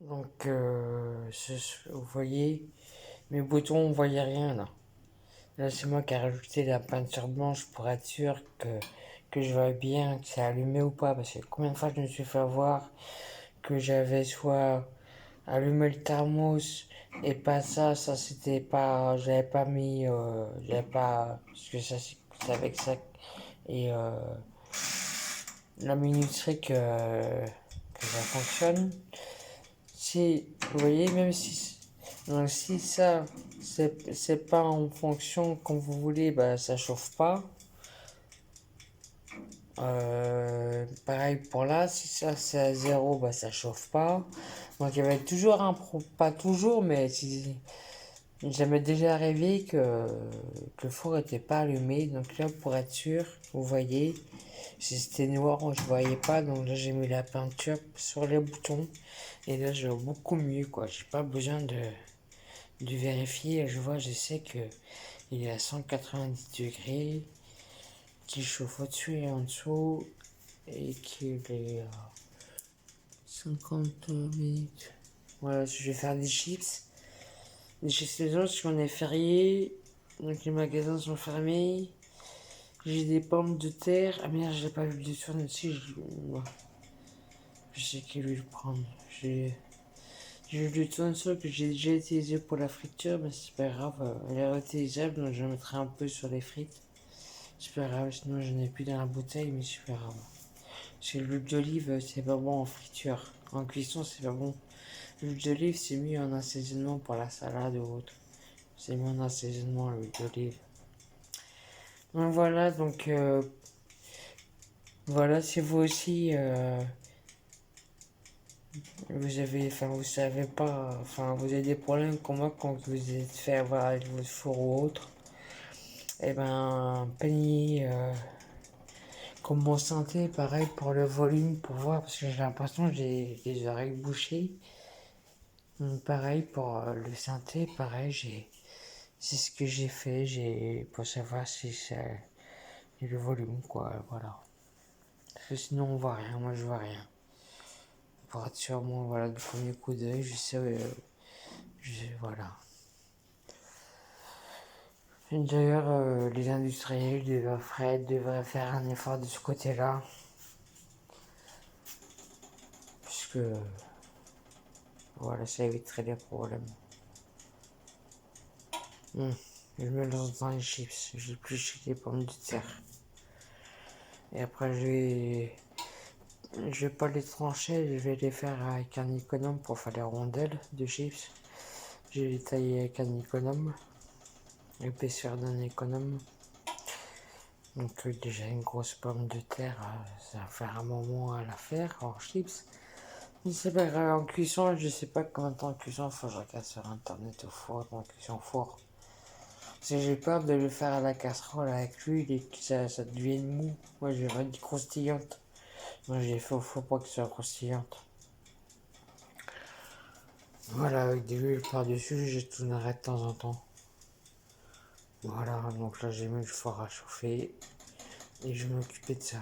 Donc, vous voyez, mes boutons, vous voyez rien là. Là, c'est moi qui ai rajouté la peinture blanche pour être sûr que je vois bien que c'est allumé ou pas. Parce que combien de fois je me suis fait avoir que j'avais soit allumé le thermos et pas ça, ça c'était pas, j'avais pas mis, j'avais pas, parce que ça c'est avec ça et la minuterie que ça fonctionne. Si, vous voyez, même si, donc si ça, c'est pas en fonction comme vous voulez, bah ça chauffe pas. Pareil pour là, si ça c'est à zéro, bah ça chauffe pas. Donc il y avait toujours pas toujours, mais si, ça m'est déjà arrivé que le four était pas allumé. Donc là, pour être sûr, vous voyez, si c'était noir, je voyais pas. Donc là, j'ai mis la peinture sur les boutons. Et là, je vois beaucoup mieux, quoi. J'ai pas besoin de vérifier. Je vois, je sais que il est à 190 degrés, qu'il chauffe au-dessus et en dessous, et qu'il est à 50 minutes. Voilà, je vais faire des chips. Des chips maison, parce qu'on est férié, donc les magasins sont fermés. J'ai des pommes de terre. Ah merde, j'ai pas vu de tournesol dessus. Je sais qu'il veut le prendre. J'ai du tournesol que j'ai déjà utilisé pour la friture, mais c'est pas grave. Elle est réutilisable, donc je mettrai un peu sur les frites. C'est pas grave, sinon j'en ai plus dans la bouteille, mais c'est pas grave. Parce que l'huile d'olive, c'est pas bon en friture. En cuisson, c'est pas bon. L'huile d'olive, c'est mieux en assaisonnement pour la salade ou autre. C'est mieux en assaisonnement, l'huile d'olive. Donc voilà, donc voilà, si vous aussi, vous savez pas, enfin, vous avez des problèmes comme moi quand vous êtes fait avoir avec votre four ou autre, et ben, peignez comme mon synthé, pareil pour le volume, pour voir, parce que j'ai l'impression que j'ai les oreilles bouchées. Donc, pareil pour le synthé, pareil, c'est ce que j'ai fait, pour savoir si c'est le volume, quoi, voilà. Parce que sinon on voit rien, moi je vois rien. Pour être sûr, moi, voilà, du premier coup d'œil, je sais, voilà. D'ailleurs, les industriels devraient faire un effort de ce côté-là, puisque, voilà, ça éviterait des problèmes. Je me lance dans les chips, j'épluche les pommes de terre. Et après, je vais pas les trancher, je vais les faire avec un économe pour faire les rondelles de chips. Je vais les tailler avec un économe, l'épaisseur d'un économe. Donc déjà une grosse pomme de terre, ça va faire un moment à la faire en chips. Mais c'est pas grave, en cuisson, je sais pas combien de temps en cuisson, faut que je regarde sur internet au four, en cuisson four. Parce que j'ai peur de le faire à la casserole avec l'huile et que ça devienne mou. Moi je veux dire croustillante. Moi j'ai fait au four pour que ce soit croustillante. Voilà, avec de l'huile par-dessus, je tournerai de temps en temps. Voilà, donc là j'ai mis le four à chauffer et je vais m'occuper de ça.